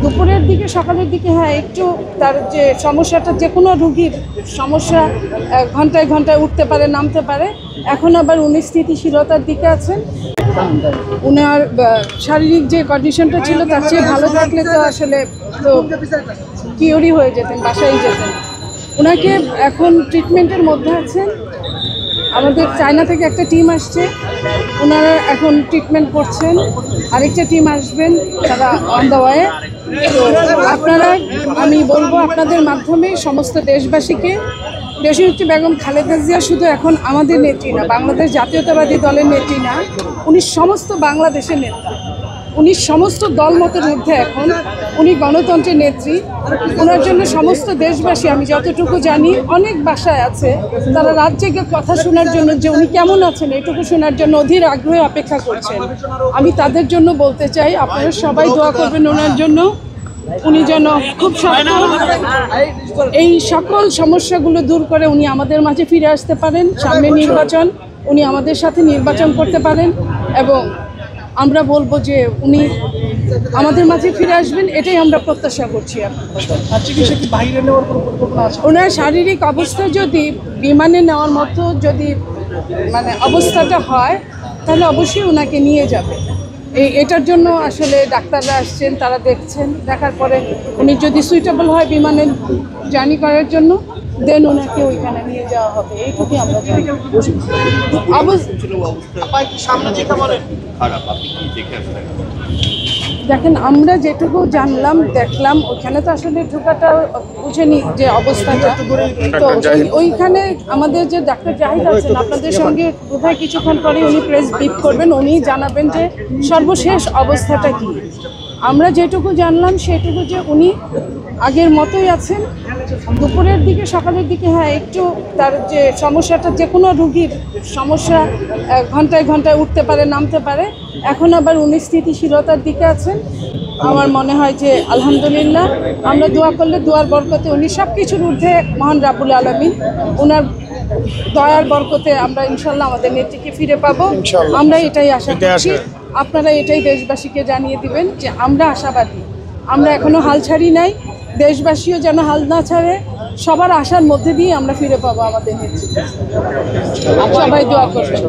দুপুরের দিকে সকালের দিকে হ্যাঁ একটু তার যে সমস্যাটা, যে কোনো রুগীর সমস্যা ঘন্টায় ঘন্টায় উঠতে পারে, নামতে পারে। এখন আবার উনি স্থিতিশীলতার দিকে আছেন। উনার শারীরিক যে কন্ডিশনটা ছিল তার চেয়ে ভালো থাকলে তো আসলে তো কিওরই হয়ে যেতেন, বাসায় যেতেন। ওনাকে এখন ট্রিটমেন্টের মধ্যে আছেন। আমাদের চায়না থেকে একটা টিম আসছে, ওনারা এখন ট্রিটমেন্ট করছেন। আরেকটা টিম আসবেন, তারা অন দ্য ওয়ে। তো আপনারা, আমি বলবো আপনাদের মাধ্যমে সমস্ত দেশবাসীকে, দেশনেত্রী বেগম খালেদা জিয়া শুধু এখন আমাদের নেত্রী না, বাংলাদেশ জাতীয়তাবাদী দলের নেত্রী না, উনি সমস্ত বাংলাদেশের নেতা। উনি সমস্ত দলমতের ঊর্ধ্বে এখন, উনি গণতন্ত্রের নেত্রী। ওনার জন্য সমস্ত দেশবাসী, আমি যতটুকু জানি অনেক বাসায় আছে, তারা রাত জেগে কথা শোনার জন্য যে উনি কেমন আছেন এটুকু শোনার জন্য অধীর আগ্রহে অপেক্ষা করছেন। আমি তাদের জন্য বলতে চাই, আপনারা সবাই দোয়া করবেন ওনার জন্য। উনি যেন খুব এই সকল সমস্যাগুলো দূর করে উনি আমাদের মাঝে ফিরে আসতে পারেন। সামনে নির্বাচন, উনি আমাদের সাথে নির্বাচন করতে পারেন এবং আমরা বলবো যে উনি আমাদের মাঝে ফিরে আসবেন, এটাই আমরা প্রত্যাশা করছি। ওনার শারীরিক অবস্থা যদি বিমানে নেওয়ার মতো যদি অবস্থাটা হয়, তাহলে অবশ্যই ওনাকে নিয়ে যাবে। এটার জন্য আসলে ডাক্তাররা আসছেন, তারা দেখছেন, দেখার পরে উনি যদি সুইটেবল হয় বিমানে জার্নি করার জন্য, দেন ওনাকে ওইখানে নিয়ে যাওয়া হবে। এইটুকুই আমরা জানি। দেখেন, আমরা যেটুকু জানলাম, দেখলাম, ওইখানে তো আসলে ঢোকাটা বুঝেনি যে অবস্থাটা। তো ওইখানে আমাদের যে ডাক্তার জাহিদ আছেন, আপনাদের সঙ্গে বোধহয় কিছুক্ষণ পরে উনি প্রেস ব্রিফ করবেন, উনি জানাবেন যে সর্বশেষ অবস্থাটা কি। আমরা যেটুকু জানলাম সেটুকু যে উনি আগের মতোই আছেন। দুপুরের দিকে সকালের দিকে হ্যাঁ একটু তার যে সমস্যাটা, যে কোনো রুগীর সমস্যা ঘন্টায় ঘন্টায় উঠতে পারে, নামতে পারে। এখন আবার উনি স্থিতিশীলতার দিকে আছেন। আমার মনে হয় যে আলহামদুলিল্লাহ, আমরা দোয়া করলে দোয়ার বরকতে উনি সব কিছুর ঊর্ধ্বে মহান রাব্বুল আলামিন, ওনার দয়ার বরকতে আমরা ইনশাল্লাহ আমাদের নেত্রীকে ফিরে পাবো। আমরা এটাই আশা করছি। আপনারা এটাই দেশবাসীকে জানিয়ে দিবেন যে আমরা আশাবাদী, আমরা এখনো হাল ছাড়ি নাই। দেশবাসীও যেন হাল না ছাড়ে, সবার আশার মধ্যে দিয়ে আমরা ফিরে পাবো আমাদের নেত্রী। সবাই দোয়া করবেন।